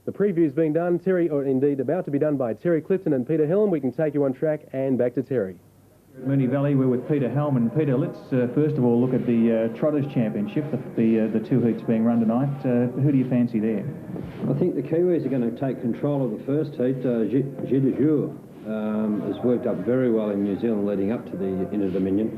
The preview's being done, Terry, or indeed about to be done by Terry Clifton and Peter Helm. We can take you on track and back to Terry. Moonee Valley, we're with Peter Helm. And Peter, let's first of all look at the Trotters Championship, the two heats being run tonight. Who do you fancy there? I think the Kiwis are going to take control of the first heat. Gilles de Jour has worked up very well in New Zealand leading up to the Interdominion.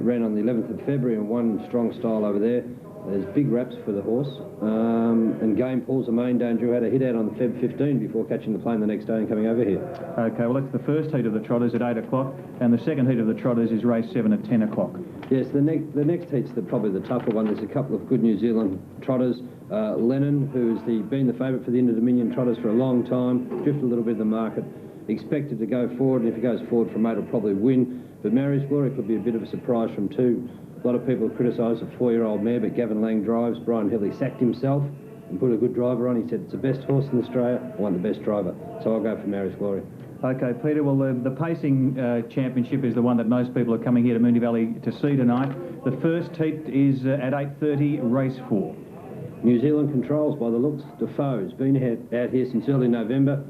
Ran on the 11th of February and won strong style over there. There's big raps for the horse. And Game Paul's the main danger, who had a hit out on the Feb 15 before catching the plane the next day and coming over here. OK, well, that's the first heat of the Trotters at 8 o'clock, and the second heat of the Trotters is race 7 at 10 o'clock. Yes, the next heat's probably the tougher one. There's a couple of good New Zealand trotters. Lennon, who's been the favourite for the Interdominion Trotters for a long time, drifted a little bit in the market, expected to go forward, and if he goes forward from 8, he'll probably win. But Mary's Glory could be a bit of a surprise from 2. A lot of people have criticised the 4-year-old mare, but Gavin Lang drives. Brian Headley sacked himself and put a good driver on. He said it's the best horse in Australia. I want the best driver. So I'll go for Mary's Glory. OK, Peter, well, the pacing championship is the one that most people are coming here to Moonee Valley to see tonight. The first heat is at 8:30, race 4. New Zealand controls by the looks. Defoe's been out here since early November.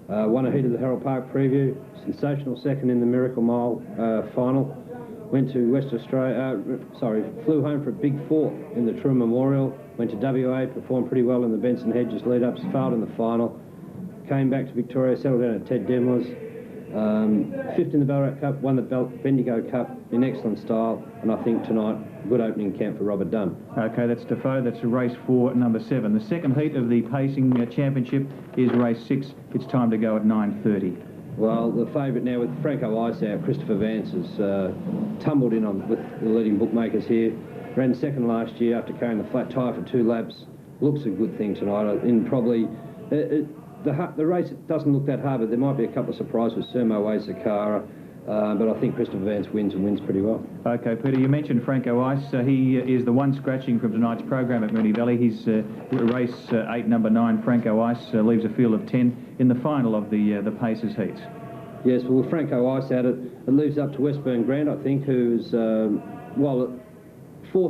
Won a heat of the Harold Park Preview. Sensational second in the Miracle Mile final. Went to West Australia, flew home for a big 4th in the True Memorial. Went to WA, performed pretty well in the Benson Hedges lead-ups, failed in the final. Came back to Victoria, settled down at Ted Demler's. 5th in the Ballarat Cup, won the Bendigo Cup in excellent style. And I think tonight, good opening camp for Robert Dunn. OK, that's Defoe. That's race 4, number 7. The second heat of the pacing championship is race 6. It's time to go at 9:30. Well, the favourite now with Franco Ice out, Christopher Vance, has tumbled in with the leading bookmakers here. Ran second last year after carrying the flat tyre for 2 laps. Looks a good thing tonight. In probably the race doesn't look that hard, but there might be a couple of surprises with Sermo Way, Sakara. But I think Christopher Vance wins and wins pretty well. OK, Peter, you mentioned Franco Ice. He is the one scratching from tonight's program at Moonee Valley. He's race 8, number 9, Franco Ice, leaves a field of 10 in the final of the Pacers heats. Yes, well, with Franco Ice out, it leaves up to Westburn Grant, I think, who's, 4th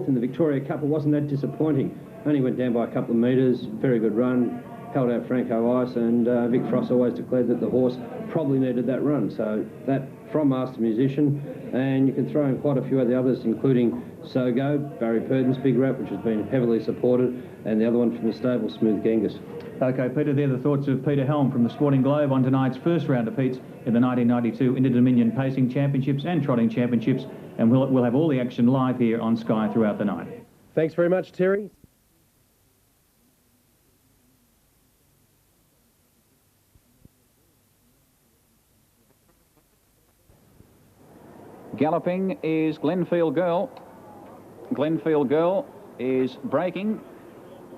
in the Victoria Cup. It wasn't that disappointing. Only went down by a couple of metres. Very good run. Held out Franco Ice, and Vic Frost always declared that the horse probably needed that run. So that from Master Musician, and you can throw in quite a few of the others, including Sogo, Barry Purden's Big Rap, which has been heavily supported, and the other one from the stable, Smooth Genghis. OK, Peter, they're the thoughts of Peter Helm from the Sporting Globe on tonight's first round of heats in the 1992 Interdominion Pacing Championships and Trotting Championships, and we'll have all the action live here on Sky throughout the night. Thanks very much, Terry. Galloping is Glenfield Girl. Glenfield Girl is breaking.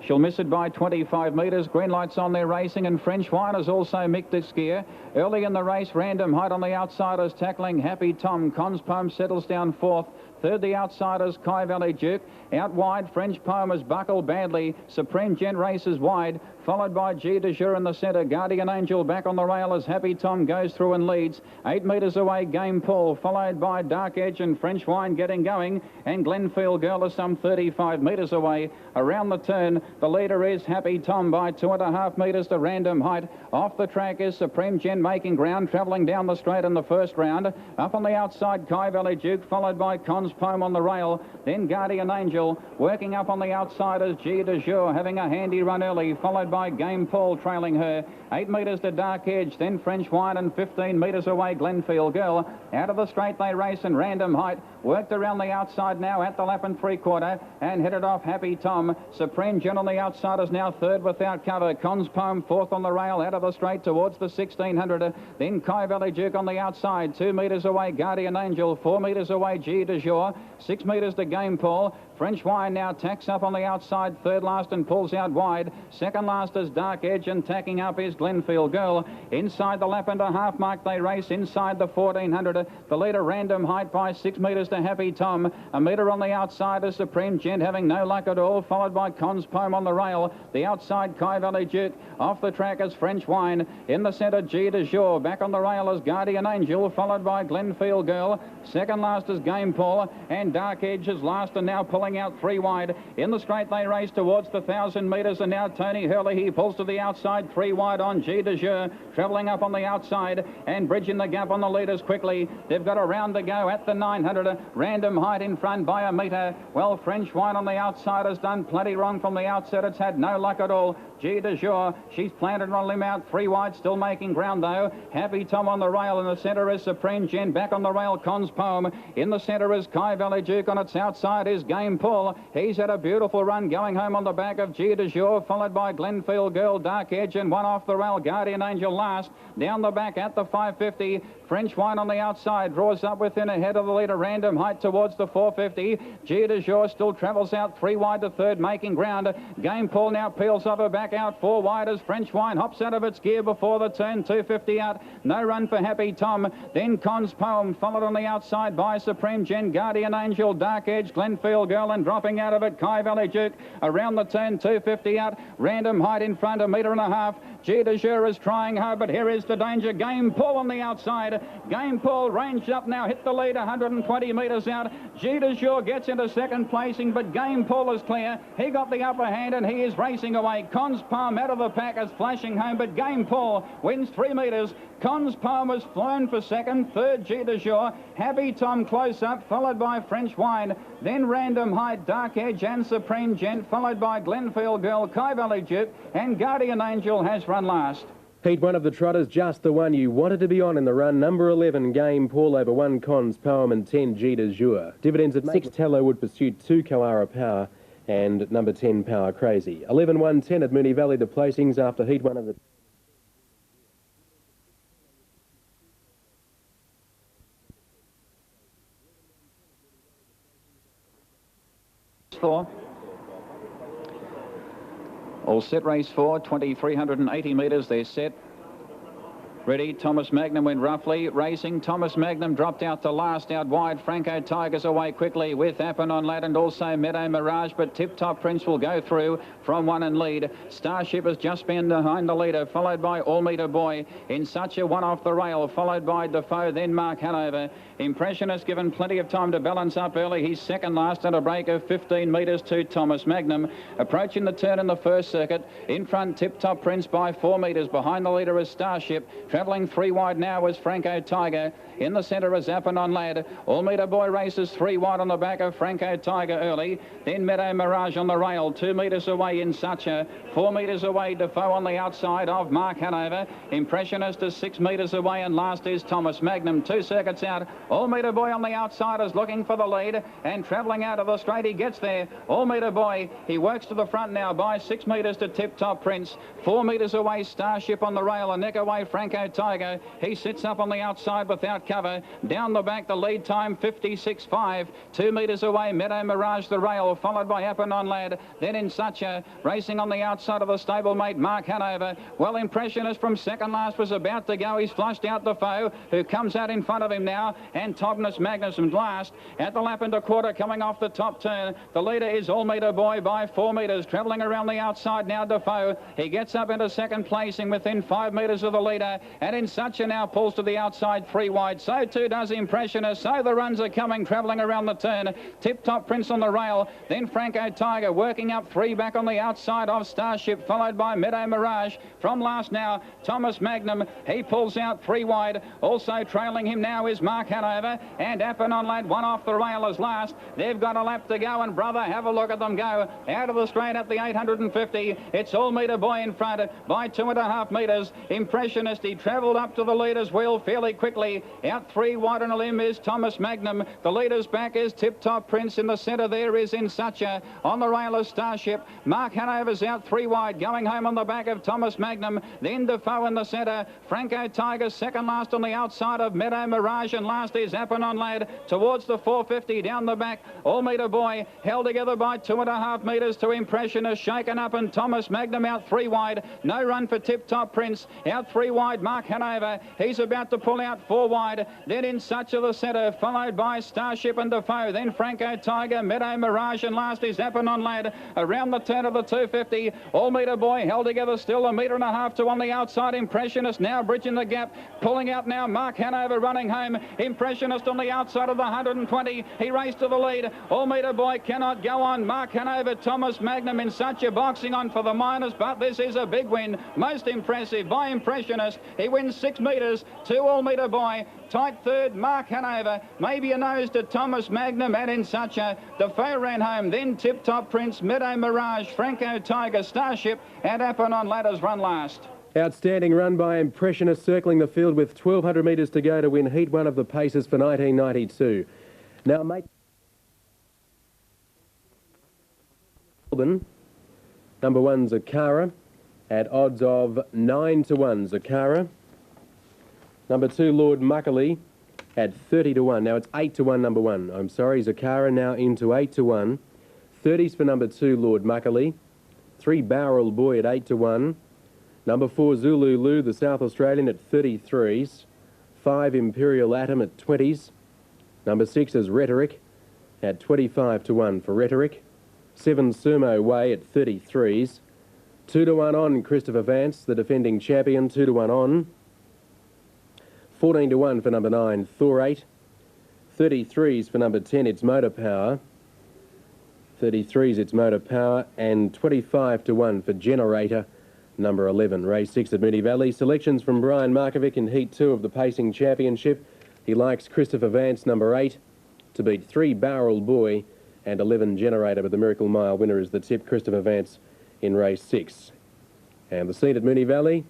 She'll miss it by 25 metres. Green lights on there racing, and French Wine has also mixed its gear. Early in the race, Random Height on the outsiders tackling Happy Tom. Cons Poem settles down 4th. 3rd, the outsiders, Kai Valley Duke. Out wide, French Poem has buckled badly. Supreme Gent races wide, followed by G de Jour in the centre. Guardian Angel back on the rail as Happy Tom goes through and leads. 8 metres away, Game Paul, followed by Dark Edge and French Wine getting going. And Glenfield Girl is some 35 metres away. Around the turn, the leader is Happy Tom by 2.5 metres to Random Height. Off the track is Supreme Gent making ground, travelling down the straight in the first round. Up on the outside, Kai Valley Duke, followed by Cons Poem on the rail. Then Guardian Angel, working up on the outside as G de Jour, having a handy run early, followed by Game Paul trailing her. 8 metres to Dark Edge, then French Wine, and 15 metres away, Glenfield Girl. Out of the straight they race, and Random Height worked around the outside now at the lap and 3/4 and headed off Happy Tom. Supreme Gent on the outside is now 3rd without cover. Cons Poem 4th on the rail, out of the straight towards the 1600. Then Kai Valley Duke on the outside, 2 metres away, Guardian Angel, 4 metres away, G de Jour, 6 metres to Game Paul. French Wine now tacks up on the outside, 3rd last and pulls out wide. 2nd last is Dark Edge, and tacking up is Glenfield Girl. Inside the lap and a half mark they race, inside the 1400. The leader Random Height by 6 metres to Happy Tom. A metre on the outside is Supreme Gent, having no luck at all, followed by Cons Poem on the rail. The outside Kai Valley Duke. Off the track is French Wine. In the centre, G de Jour. Back on the rail is Guardian Angel, followed by Glenfield Girl. 2nd last is Game Paul, and Dark Edge is last and now pulling travelling out 3 wide. In the straight they race towards the 1,000 metres, and now Tony Hurley, he pulls to the outside, 3 wide on G de Jure, travelling up on the outside and bridging the gap on the leaders quickly. They've got a round to go at the 900. Random Height in front by a metre. Well, French Wine on the outside has done plenty wrong from the outset. It's had no luck at all. G de Jure, she's planted on limb out 3 wide, still making ground though. Happy Tom on the rail. In the centre is Supreme Gen. Back on the rail, Con's Poem. In the centre is Kai Valley Duke. On its outside is Game Pull. He's had a beautiful run going home on the back of G de Jure, followed by Glenfield Girl, Dark Edge, and one off the rail, Guardian Angel last. Down the back at the 550, French Wine on the outside draws up within ahead of the leader. Random Height towards the 450. G de Jure still travels out 3 wide to third, making ground. Game Pull now peels off her back out 4 wide as French Wine hops out of its gear before the turn. 250 out. No run for Happy Tom. Then Con's Poem, followed on the outside by Supreme Gen, Guardian Angel, Dark Edge, Glenfield Girl, and dropping out of it, Kai Valley Duke. Around the turn, 250 out. Random Height in front, 1.5 metres. G de Jure is trying hard, but here is the danger. Game Pull on the outside. Game Pull ranged up now, hit the lead 120 metres out. G de Jure gets into second placing, but Game Pull is clear. He got the upper hand and he is racing away. Con's Palm out of the pack is flashing home, but Game Pull wins 3 metres. Con's Palm was flown for second. Third, G de Jure. Happy Tom close up, followed by French Wine. Then Random Height, Dark Edge, and Supreme Gent, followed by Glenfield Girl, Kai Valley Duke, and Guardian Angel has run last. Heat 1 of the Trotters, just the one you wanted to be on in the run. Number 11, Game Pull over 1, Con's Poem, and 10, G de Jure. Dividends at 6, Tallowood Pursuit, 2, Koara Power, and number 10, Power Crazy. 11, 1, 10 at Moonee Valley, the placings after Heat 1 of the... All set, race 4, 2,380 metres, they're set. Ready, Thomas Magnum went roughly. Racing, Thomas Magnum dropped out to last, out wide. Franco Tigers away quickly with Appanon Lad and also Meadow Mirage, but Tip Top Prince will go through from 1 and lead. Starship has just been behind the leader, followed by All Meter Boy. In such a one off the rail, followed by Defoe, then Mark Hanover. Impressionist given plenty of time to balance up early. He's second last at a break of 15 metres to Thomas Magnum. Approaching the turn in the first circuit. In front, Tip Top Prince by 4 metres. Behind the leader is Starship. Travelling 3 wide now is Franco Tiger. In the centre is Appanon Lad. All Meter Boy races 3 wide on the back of Franco Tiger early. Then Meadow Mirage on the rail. 2 metres away in Sucha. 4 metres away Defoe on the outside of Mark Hanover. Impressionist is 6 metres away, and last is Thomas Magnum. 2 circuits out. All Meter Boy on the outside is looking for the lead and travelling out of the straight. He gets there. All Meter Boy, he works to the front now by 6 metres to Tip Top Prince. 4 metres away Starship on the rail. A neck away Franco Tiger. He sits up on the outside without cover. Down the back, the lead time 56.5. 2 metres away Meadow Mirage the rail, followed by Appanon Lad. Then in Sucha, racing on the outside of the stablemate Mark Hanover. Well, Impressionist from second last was about to go. He's flushed out Defoe, who comes out in front of him now, and Tognus Magnusson last at the lap and a quarter coming off the top turn. The leader is All Meter Boy by 4 metres, travelling around the outside now Defoe. He gets up into second placing within 5 metres of the leader, and in Sucha now pulls to the outside 3 wide. So too does Impressionist. So the runs are coming, travelling around the turn. Tip Top Prince on the rail. Then Franco Tiger working up 3 back on the outside of Starship, followed by Meadow Mirage. From last now, Thomas Magnum. He pulls out 3 wide. Also trailing him now is Mark Hanover, and Appanon Lad 1 off the rail as last. They've got a lap to go, and brother, have a look at them go. Out of the straight at the 850. It's All Meter Boy in front by 2.5 metres. Impressionist, he travelled up to the leader's wheel fairly quickly. Out 3 wide on a limb is Thomas Magnum. The leader's back is Tip Top Prince. In the centre there is In Sucha. On the rail is Starship. Mark Hanover's out 3 wide, going home on the back of Thomas Magnum. Then Defoe in the centre. Franco Tiger second last on the outside of Meadow Mirage, and last is Appanon Lad towards the 450 down the back. All Meter Boy held together by 2.5 metres to Impressionist, shaken up, and Thomas Magnum out 3 wide. No run for Tip Top Prince. Out 3 wide Mark Hanover. He's about to pull out 4 wide. Then In Such of the centre, followed by Starship and Defoe. Then Franco Tiger, Meadow Mirage, and last is Appanon Lad. Around the turn of the 250, All Meter Boy held together still, 1.5 metres to on the outside. Impressionist now bridging the gap, pulling out now. Mark Hanover running home. Impressionist on the outside of the 120. He raced to the lead. All Meter Boy cannot go on. Mark Hanover, Thomas Magnum In Such a boxing on for the minors, but this is a big win. Most impressive by Impressionist. He wins 6 metres to All Meter Boy. Tight third, Mark Hanover. Maybe a nose to Thomas Magnum and In Such a. Defoe ran home. Then Tip Top Prince, Meadow Mirage, Franco Tiger, Starship, and Appanon Ladders run last. Outstanding run by Impressionist, circling the field with 1,200 metres to go to win Heat 1 of the Paces for 1992. Now, mate, number 1, Zakara, at odds of 9 to 1. Zakara. Number 2, Lord Muckley, at 30 to 1. Now it's 8 to 1, number 1. I'm sorry, Zakara now into 8 to 1. 30s for number 2, Lord Muckley. 3, Barrel Boy at 8 to 1. Number 4, Zulu Lou, the South Australian, at 33s. 5, Imperial Atom at 20s. Number 6 is Rhetoric at 25 to 1 for Rhetoric. 7, Sumo Way at 33s. 2 to 1 on Christopher Vance, the defending champion, 2 to 1 on. 14 to 1 for number 9, Thorate. 33s for number 10, It's Motor Power. 33s, It's Motor Power. And 25 to 1 for Generator, number 11. Race 6 at Moonee Valley. Selections from Brian Markovic in Heat 2 of the Pacing Championship. He likes Christopher Vance, number 8, to beat 3, Barrel Boy, and 11, Generator, but the Miracle Mile winner is the tip, Christopher Vance, in race 6. And the scene at Moonee Valley.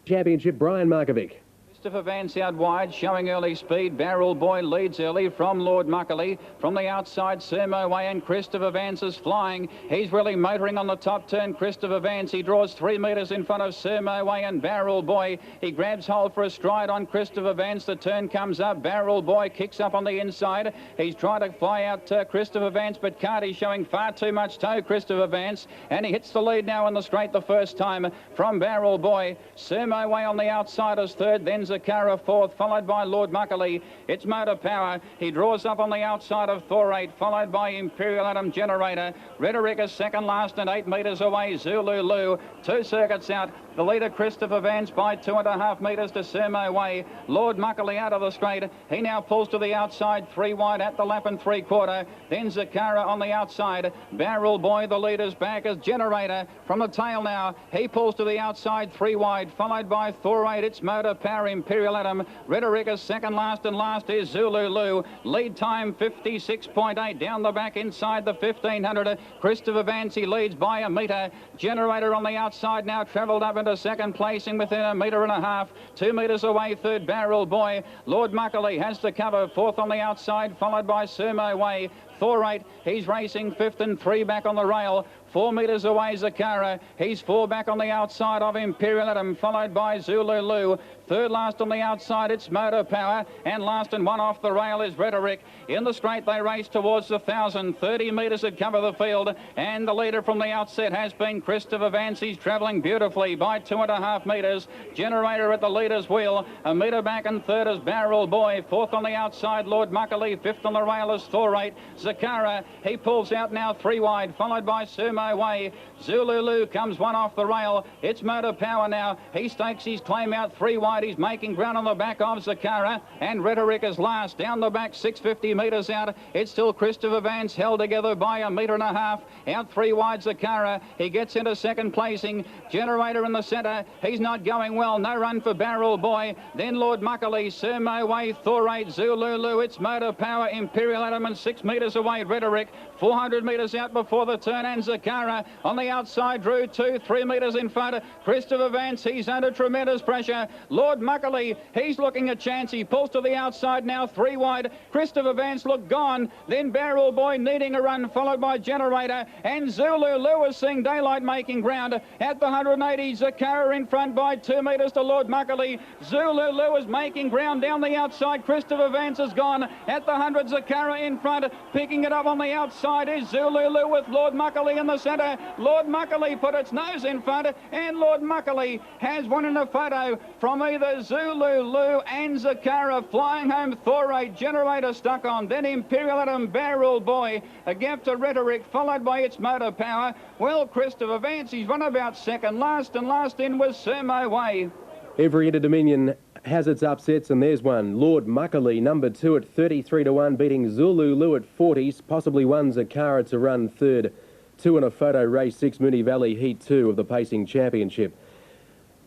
Championship, Brian Markovic. Christopher Vance out wide, showing early speed. Barrel Boy leads early from Lord Muckley. From the outside, Sumo Way and Christopher Vance is flying. He's really motoring on the top turn, Christopher Vance. He draws 3 metres in front of Sumo Way and Barrel Boy. He grabs hold for a stride on Christopher Vance. The turn comes up. Barrel Boy kicks up on the inside. He's trying to fly out Christopher Vance, but can't. He's showing far too much toe, Christopher Vance. And he hits the lead now in the straight the first time from Barrel Boy. Sumo Way on the outside is third, then Zakara fourth, followed by Lord Muckley. It's Motor Power. He draws up on the outside of Thorate, followed by Imperial Atom Generator. Rhetoric is second last and 8 metres away. Zulu Lou, 2 circuits out. The leader, Christopher Vance, by 2.5 metres to Sumo Way. Lord Muckley out of the straight. He now pulls to the outside, 3 wide at the lap and 3/4. Then Zakara on the outside. Barrel Boy, the leader's back, as Generator from the tail now. He pulls to the outside, 3 wide, followed by Thorate. It's Motor Power, Imperial Atom. Rhetoric is second last, and last is Zulu Lou. Lead time 56.8. Down the back inside the 1500. Christopher Vance, he leads by 1 metre. Generator on the outside now travelled up into second placing within 1.5 metres. 2 metres away, third Barrel Boy. Lord Muckley has the cover, fourth on the outside, followed by Sumo Way. Thorate, he's racing fifth and 3 back on the rail. 4 metres away, Zakara. He's 4 back on the outside of Imperial Atom, followed by Zulu Lou. Third last on the outside, it's Motor Power. And last and 1 off the rail is Rhetoric. In the straight, they race towards the 1,000. 30 metres to cover the field. And the leader from the outset has been Christopher Vance. He's travelling beautifully by 2.5 metres. Generator at the leader's wheel. 1 metre back, and third is Barrel Boy. Fourth on the outside, Lord Muckley. Fifth on the rail is Thorate. Zakara, he pulls out now 3 wide, followed by Sumo Way. Zulu Lou comes 1 off the rail. It's Motor Power now. He stakes his claim out 3 wide. He's making ground on the back of Zakara, and Rhetoric is last. Down the back, 650 metres out. It's still Christopher Vance, held together by 1.5 metres. Out 3 wide, Zakara. He gets into second placing. Generator in the centre. He's not going well. No run for Barrel Boy. Then Lord Muckley, Sumo Way, Thorate, Zulu Lou. It's Motor Power, Imperial Atom, and 6 metres away, Rhetoric. 400 metres out before the turn, and Zakara on the outside drew 2-3 metres in front. Christopher Vance, he's under tremendous pressure. Lord Muckley, he's looking a chance. He pulls to the outside now, 3 wide. Christopher Vance looked gone. Then Barrel Boy needing a run, followed by Generator. And Zulu Lou is seeing daylight making ground at the 180. Zakara in front by 2 metres to Lord Muckley. Zulu Lou is making ground down the outside. Christopher Vance is gone at the 100. Zakara in front, picking it up on the outside. inside is Zululu with Lord Muckley in the centre. Lord Muckley put its nose in front, and Lord Muckley has won in a photo from either Zululu and Zakara. Flying home, Thorate, Generator stuck on, then Imperial Adam, Barrel Boy, a gap to Rhetoric, followed by its Motor Power. Well, Christopher Vance, he's run about second last, and last in was Sermo Way. Every Interdominion has its upsets, and there's one. Lord Muckley, number 2 at 33 to 1, beating Zululu at 40s. Possibly one Zakara to run third. 2 in a photo, race 6, Moonee Valley, Heat 2 of the Pacing Championship.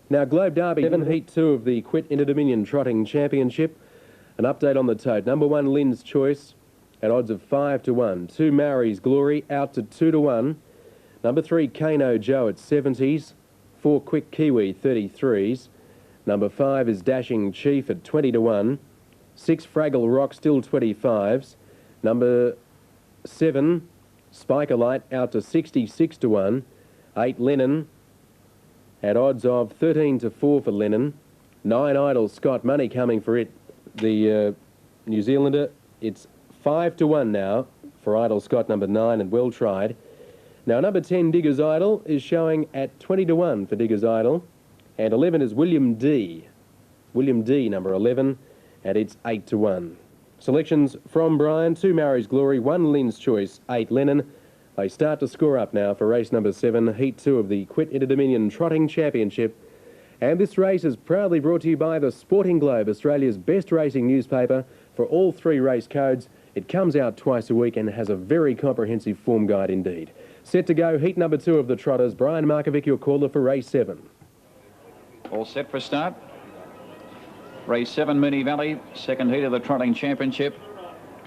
Now, Globe Derby, 7, Heat 2 of the Quit Interdominion Trotting Championship. An update on the tote. Number 1, Lynn's Choice, at odds of 5 to 1. 2, Maori's Glory, out to 2 to 1. Number 3, Kano Joe at 70s. 4, Quick Kiwi, 33s. Number 5 is Dashing Chief at 20 to 1. 6, Fraggle Rock, still 25s. Number 7, Spiker Light, out to 66 to 1. 8, Lennon, at odds of 13 to 4 for Lennon. 9, Idle Scott, money coming for it. The New Zealander, it's 5 to 1 now for Idle Scott, number 9, and well tried. Now, number 10, Digger's Idol, is showing at 20 to 1 for Digger's Idol. And 11 is William D. William D, number 11, and it's 8 to 1. Selections from Brian: 2, Maori's Glory, 1, Lynn's Choice, 8, Lennon. They start to score up now for race number 7, Heat 2 of the Quit Interdominion Trotting Championship. And this race is proudly brought to you by the Sporting Globe, Australia's best racing newspaper for all 3 race codes. It comes out twice a week and has a very comprehensive form guide indeed. Set to go, Heat number 2 of the Trotters. Brian Markovic, your caller for race 7. All set for start. Race 7, Moonee Valley, second heat of the Trotting Championship.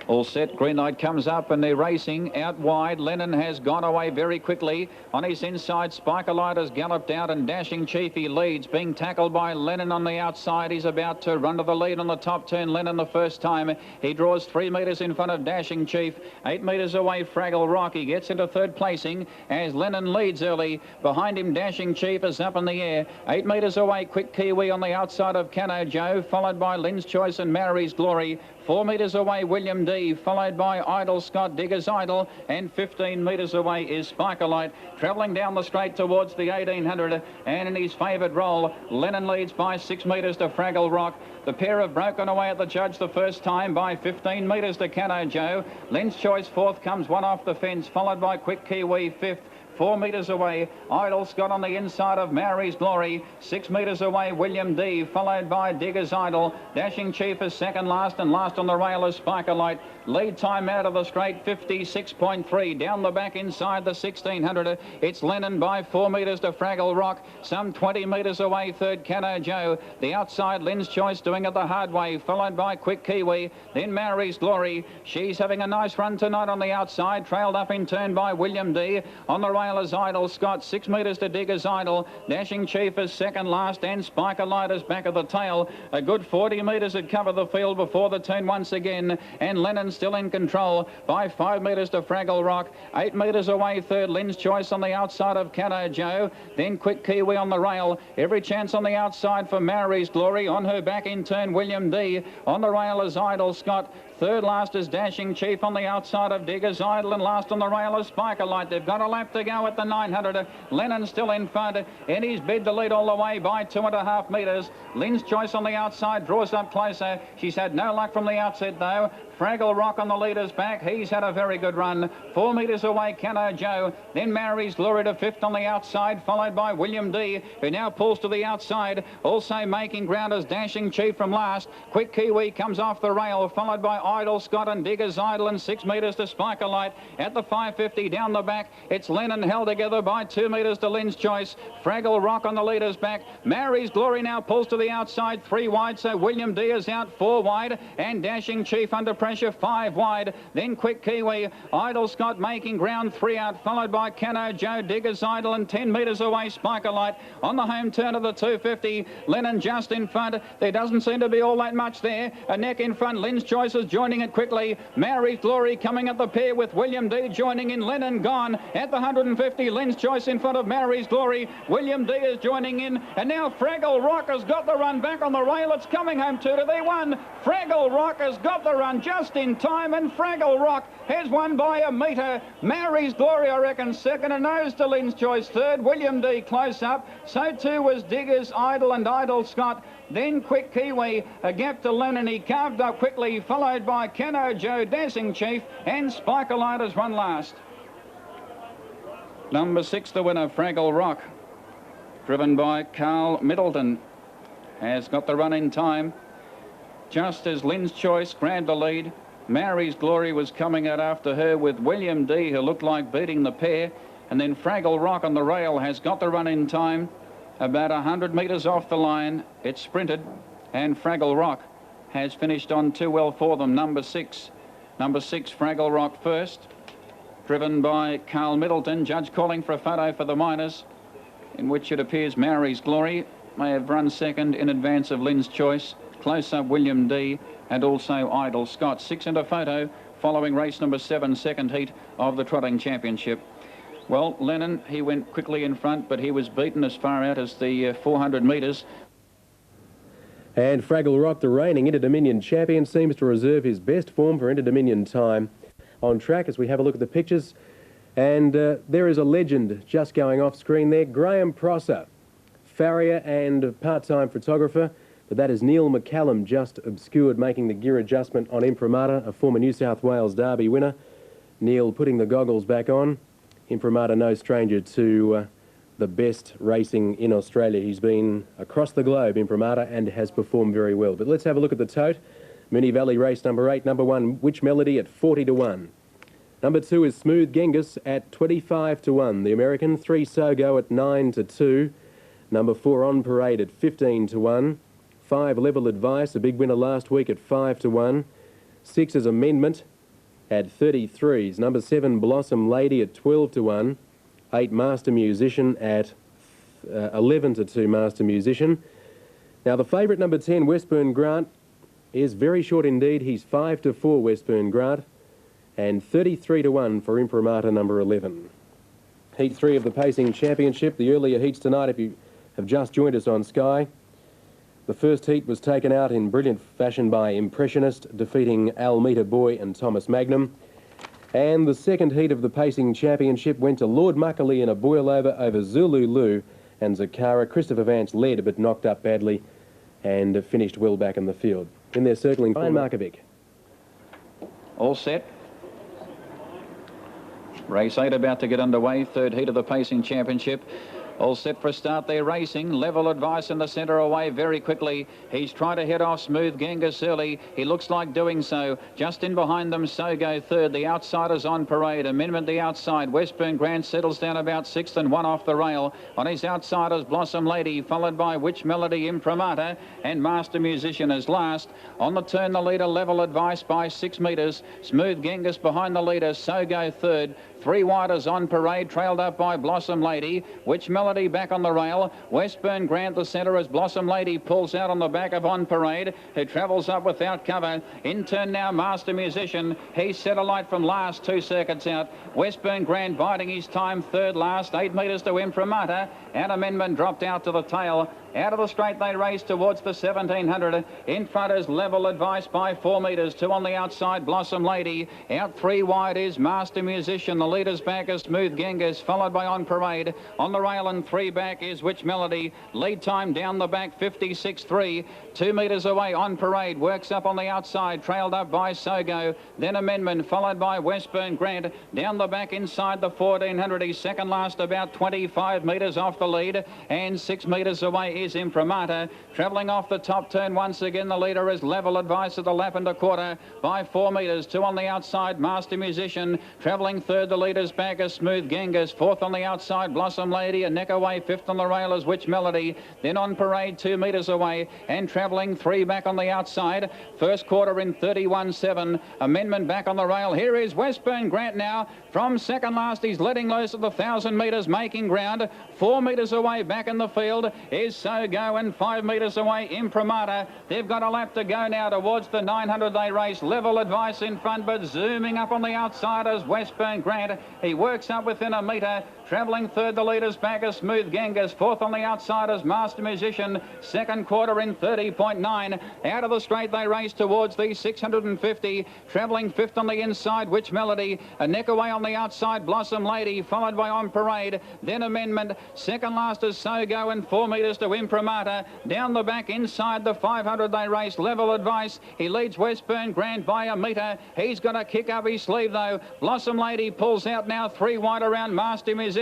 All set, green light comes up and they're racing out wide. Lennon has gone away very quickly. On his inside, Spiker Light has galloped out and Dashing Chief, he leads, being tackled by Lennon on the outside. He's about to run to the lead on the top turn. Lennon the first time. He draws 3 metres in front of Dashing Chief. 8 metres away, Fraggle Rock. He gets into third placing as Lennon leads early. Behind him, Dashing Chief is up in the air. 8 metres away, Quick Kiwi on the outside of Cano Joe, followed by Lynn's Choice and Maori's Glory. 4 metres away, William D, followed by Idle Scott, Digger's Idol, and 15 metres away is Spiker Light. Travelling down the straight towards the 1800, and in his favoured roll, Lennon leads by 6 metres to Fraggle Rock. The pair have broken away at the judge the first time by 15 metres to Cano Joe. Lynn's Choice fourth, comes one off the fence, followed by Quick Kiwi fifth. 4 metres away, Idle Scott on the inside of Maori's Glory. 6 metres away, William D, followed by Digger's Idol. Dashing Chief is second last, and last on the rail is Spiker Light. Lead time out of the straight, 56.3. Down the back inside the 1600, it's Lennon by 4 metres to Fraggle Rock. Some 20 metres away, third, Cano Joe. The outside, Lynn's Choice doing it the hard way, followed by Quick Kiwi. Then Maori's Glory. She's having a nice run tonight on the outside, trailed up in turn by William D. On the rail is Idle Scott, 6 metres to Digger's Idol. Dashing Chief is second last, and Spiker Light is back of the tail. A good 40 metres had covered the field before the turn once again, and Lennon still in control by 5 metres to Fraggle Rock. 8 metres away, third, Lynn's Choice on the outside of Cano Joe. Then Quick Kiwi on the rail. Every chance on the outside for Maori's Glory. On her back in turn, William D. On the rail is Idle Scott. Third last is Dashing Chief on the outside of Digger's Idol, and last on the rail is Spiker Light. They've got a lap to go at the 900. Lennon still in front, and he's bid the lead all the way by 2.5 metres. Lynn's Choice on the outside draws up closer. She's had no luck from the outset though. Fraggle Rock on the leader's back. He's had a very good run. 4 metres away, Cano Joe. Then Maori's Glory to fifth on the outside, followed by William D, who now pulls to the outside. Also making ground is Dashing Chief from last. Quick Kiwi comes off the rail, followed by Idle Scott and Digger's Idol, and 6 metres to Spiker Light. At the 550 down the back, it's Lennon held together by 2 metres to Lynn's Choice. Fraggle Rock on the leader's back. Maori's Glory now pulls to the outside, 3 wide, so William D is out 4 wide, and Dashing Chief under pressure 5 wide. Then Quick Kiwi, Idle Scott making ground, 3 out, followed by Cano Joe, Digger's Idol, and 10 metres away Spiker Light. On the home turn of the 250, Lennon just in front. There doesn't seem to be all that much there. A neck in front, Lynn's Choice is joining it quickly. Maori's Glory coming at the pair with William D joining in. Lennon gone at the 150. Lynn's Choice in front of Maori's Glory. William D is joining in, and now Fraggle Rock has got the run back on the rail. It's coming home 2 to their 1. Fraggle Rock has got the run just just in time, and Fraggle Rock has won by a metre. Mary's Glory, I reckon, second, a nose to Lynn's Choice third. William D close up. So too was Diggers, Idle and Idle Scott. Then Quick Kiwi, a gap to Lennon. He carved up quickly, followed by Keno Joe, Dancing Chief, and Spike-a-Light run last. Number 6, the winner, Fraggle Rock, driven by Carl Middleton, has got the run in time. Just as Lynn's Choice grabbed the lead, Mary's Glory was coming out after her with William D, who looked like beating the pair. And then Fraggle Rock on the rail has got the run in time. About 100 metres off the line, it's sprinted, and Fraggle Rock has finished on too well for them. Number 6, Fraggle Rock first, driven by Carl Middleton. Judge calling for a photo for the minors, in which it appears Mary's Glory may have run second in advance of Lynn's Choice. Close up William D and also Idle Scott. 6 and a photo following race number 7, second heat of the Trotting Championship. Well, Lennon, he went quickly in front, but he was beaten as far out as the 400 metres. And Fraggle Rock, the reigning Interdominion champion, seems to reserve his best form for Interdominion time on track as we have a look at the pictures. And there is a legend just going off screen there, Graham Prosser, farrier and part-time photographer. But that is Neil McCallum, just obscured, making the gear adjustment on Imprimatur, a former New South Wales Derby winner. Neil putting the goggles back on. Imprimatur, no stranger to the best racing in Australia. He's been across the globe, Imprimatur, and has performed very well. But let's have a look at the tote. Moonee Valley race number 8, number 1, Witch Melody at 40 to 1. Number 2 is Smooth Genghis at 25 to 1. The American, 3 Sogo at 9 to 2. Number 4 On Parade at 15 to 1. 5 Level Advice, a big winner last week at 5 to 1. 6 is Amendment at 33s. Number 7 Blossom Lady at 12 to 1. 8 Master Musician at 11 to 2 Master Musician. Now the favourite number 10 Westburn Grant is very short indeed. He's 5 to 4 Westburn Grant and 33 to 1 for Imprimatur number 11. Heat 3 of the Pacing Championship. The earlier heats tonight, if you have just joined us on Sky. The first heat was taken out in brilliant fashion by Impressionist, defeating Almeida Boy and Thomas Magnum. And the second heat of the Pacing Championship went to Lord Muckley in a boil-over over Zulu Lou and Zakara. Christopher Vance led, but knocked up badly and finished well back in the field. In there circling, Ryan Markovic. All set. Race 8 about to get underway. Third heat of the Pacing Championship. All set for a start, they're racing. Level Advice in the centre away very quickly. He's trying to head off Smooth Genghis early. He looks like doing so. Just in behind them, Sogo third. The outsiders On Parade. Amendment the outside. Westburn Grant settles down about 6th and 1 off the rail. On his outsiders, Blossom Lady, followed by Witch Melody, Imprimatur, and Master Musician as last. On the turn, the leader, Level Advice by 6 metres. Smooth Genghis behind the leader, Sogo third. 3 widers On Parade, trailed up by Blossom Lady. Witch Melody back on the rail. Westburn Grant the centre as Blossom Lady pulls out on the back of On Parade, who travels up without cover. In turn now, Master Musician. He's set alight from last 2 circuits out. Westburn Grant biding his time third last, 8 metres to Imprimatur. And Amendment dropped out to the tail. Out of the straight they race towards the 1700. In front is Level Advice by 4 metres. 2 on the outside, Blossom Lady. Out 3 wide is Master Musician. The leader's back is Smooth Genghis, followed by On Parade. On the rail and 3 back is Witch Melody. Lead time down the back, 56.3. 2 metres away, On Parade. Works up on the outside, trailed up by Sogo. Then Amendment, followed by Westburn Grant. Down the back inside the 1400. He's second last, about 25 metres off the lead. And 6 metres away is Imprimatur. Travelling off the top turn once again, the leader is Level Advice at the lap and a quarter by 4 metres. 2 on the outside, Master Musician. Travelling third, the leader's back is Smooth Genghis. 4th on the outside, Blossom Lady. A neck away, 5th on the rail is Witch Melody. Then On Parade, 2 metres away. And travelling 3 back on the outside. First quarter in 31.7. Amendment back on the rail. Here is Westburn Grant now. From second last, he's letting loose at the 1,000 metres, making ground. 4 metres away back in the field is Sogo, and 5 metres away Imprimatur. They've got a lap to go now towards the 900 they race. Level Advice in front, but zooming up on the outside is Westburn Grant. He works up within a metre, Travelling third, the leaders back is Smooth Genghis. Fourth on the outside is Master Musician. Second quarter in 30.9. Out of the straight they race towards the 650. Travelling fifth on the inside, Witch Melody. A neck away on the outside, Blossom Lady, followed by On Parade. Then Amendment. Second last is Sogo and 4 metres to Imprimatur. Down the back inside the 500 they race. Level Advice. He leads Westburn Grant by a metre. He's got a kick up his sleeve though. Blossom Lady pulls out now 3 wide around Master Musician.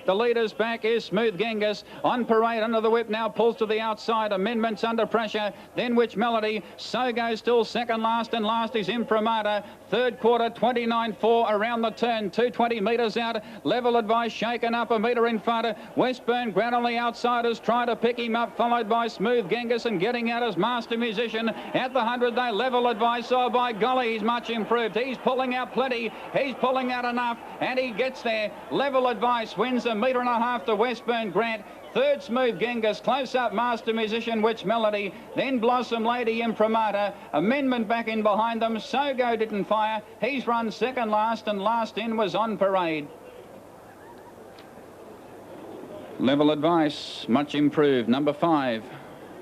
The leader's back is Smooth Genghis. On Parade under the whip now pulls to the outside. Amendments under pressure. Then Witch Melody. Sogo still second last, and last is Imprimatur. Third quarter 29.4 around the turn. 220 metres out. Level Advice shaken up a metre in front. Westburn Grant on the outsiders trying to pick him up, followed by Smooth Genghis, and getting out as Master Musician. At the 100 they Level Advice. Oh by golly, he's much improved. He's pulling out plenty. He's pulling out enough, and he gets there. Level Advice wins 1.5 metres to Westburn Grant. Third, Smooth Genghis. Close up, Master Musician, Witch Melody. Then Blossom Lady, Imprimatur. Amendment back in behind them. Sogo didn't fire. He's run second last, and last in was On Parade. Level Advice, much improved. Number 5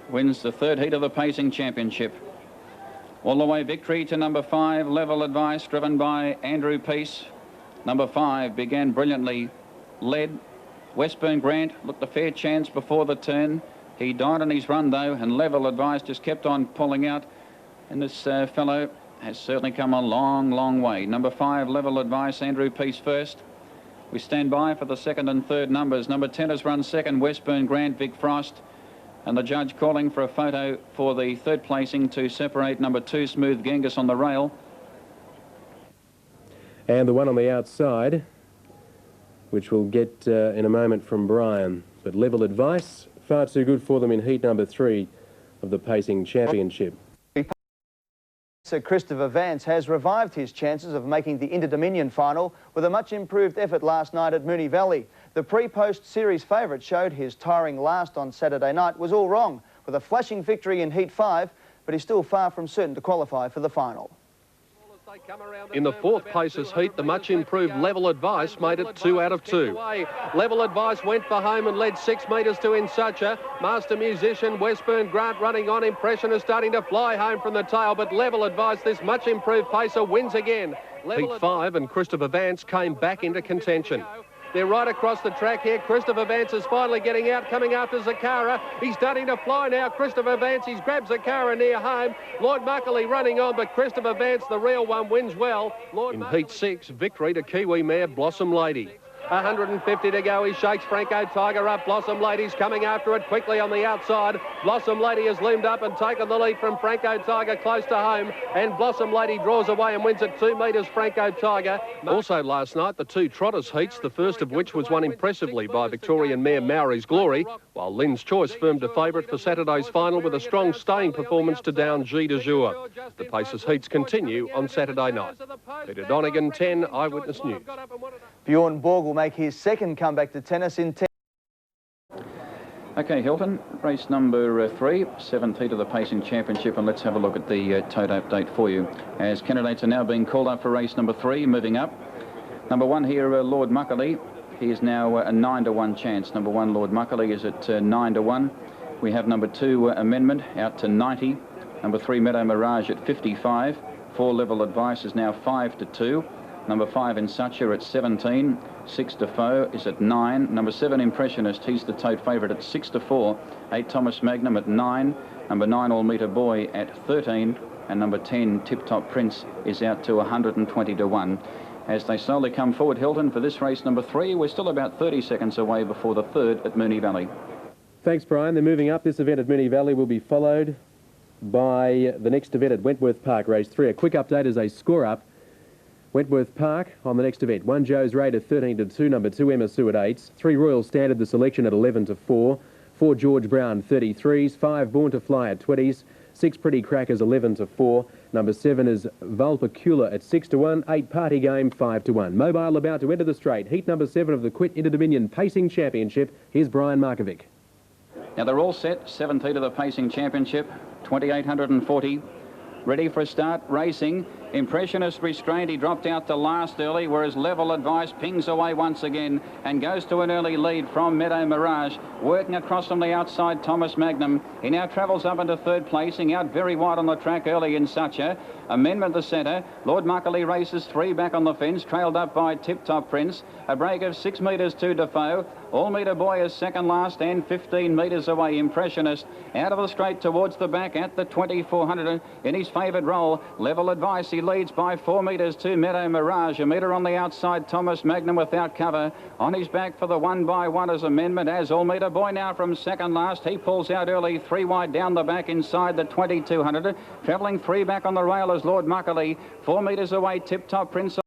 wins the third heat of the Pacing Championship. All the way victory to number 5, Level Advice, driven by Andrew Peace. Number 5 began brilliantly, led. Westburn Grant looked a fair chance before the turn. He died on his run though, and Level Advice just kept on pulling out. And this fellow has certainly come a long, long way. Number 5, Level Advice, Andrew Peace first. We stand by for the second and third numbers. Number 10 has run second, Westburn Grant, Vic Frost. And the judge calling for a photo for the third placing to separate number 2, Smooth Genghis, on the rail. And the one on the outside, which we'll get in a moment from Brian. But Level Advice, far too good for them in heat number 3 of the Pacing Championship. Sir Christopher Vance has revived his chances of making the Interdominion final with a much improved effort last night at Moonee Valley. The pre-post series favourite showed his tiring last on Saturday night was all wrong, with a flashing victory in heat 5, but he's still far from certain to qualify for the final. In the fourth places heat, the much improved Level Advice made it 2 out of 2. Level Advice went for home and led 6 metres to Insucha. Master Musician, Westburn Grant running on. Impression is starting to fly home from the tail, but Level Advice, this much improved pacer, wins again. Heat 5 and Christopher Vance came back into contention. They're right across the track here. Christopher Vance is finally getting out, coming after Zakara. He's starting to fly now. Christopher Vance, he's grabbed Zakara near home. Lloyd Muckley running on, but Christopher Vance, the real one, wins well. In heat 6, victory to Kiwi mare Blossom Lady. 150 to go. He shakes Franco Tiger up. Blossom Lady's coming after it quickly on the outside. Blossom Lady has loomed up and taken the lead from Franco Tiger close to home. And Blossom Lady draws away and wins at 2 metres, Franco Tiger. Also last night, the 2 trotters heats, the first of which was won impressively by Victorian mare Maori's Glory, while Lynn's Choice firmed a favourite for Saturday's final with a strong staying performance to down G de Jour. The Pacers heats continue on Saturday night. Peter Donegan, 10 Eyewitness News. Bjorn Borg will make his second comeback to tennis in 10. OK, Hilton, race number 3, 7th heat of the Pacing Championship, and let's have a look at the tote update for you, as candidates are now being called up for race number 3, moving up. Number 1 here, Lord Muckley. He is now a 9 to 1 chance. Number 1, Lord Muckley, is at 9 to 1. We have number 2, Amendment, out to 90. Number 3, Meadow Mirage, at 55. 4, Level Advice, is now 5 to 2. Number 5, Insucha, at 17. 6, Defoe is at 9. Number 7, Impressionist, he's the tote favourite, at 6 to 4. 8, Thomas Magnum, at 9. Number 9, All Meter Boy, at 13. And number 10, Tip Top Prince, is out to 120 to 1. As they slowly come forward, Hilton, for this race number 3, we're still about 30 seconds away before the third at Moonee Valley. Thanks, Brian. They're moving up. This event at Moonee Valley will be followed by the next event at Wentworth Park, race 3. A quick update as a score-up. Wentworth Park on the next event. 1, Joe's Raid at 13 to 2. Number 2, Emma Sue at 8. 3, Royal Standard, the selection, at 11 to 4. 4, George Brown, 33s. 5, Born to Fly at 20s. 6, Pretty Crackers, 11 to 4. Number 7 is Valpacula at 6 to 1. 8, Party Game, 5 to 1. Mobile about to enter the straight. Heat number 7 of the Quit Interdominion Pacing Championship. Here's Brian Markovic. Now they're all set. 7th heat of the Pacing Championship. 2,840. Ready for a start, racing. Impressionist restrained. He dropped out to last early, whereas Level Advice pings away once again and goes to an early lead from Meadow Mirage. Working across from the outside, Thomas Magnum. He now travels up into third placing, out very wide on the track early in Sucha. Amendment the centre. Lord Muckley races 3 back on the fence, trailed up by Tip Top Prince. A break of 6 metres to Defoe. All Meter Boy is second last and 15 metres away. Impressionist out of the straight towards the back at the 2400 in his favoured role. Level Advice, he leads by 4 metres to Meadow Mirage. A metre on the outside, Thomas Magnum without cover. On his back for the 1x1 as Amendment, as All Meter Boy now from second last. He pulls out early, 3 wide down the back inside the 2200. Travelling 3 back on the rail as Lord Muckley. 4 metres away, Tip Top Prince.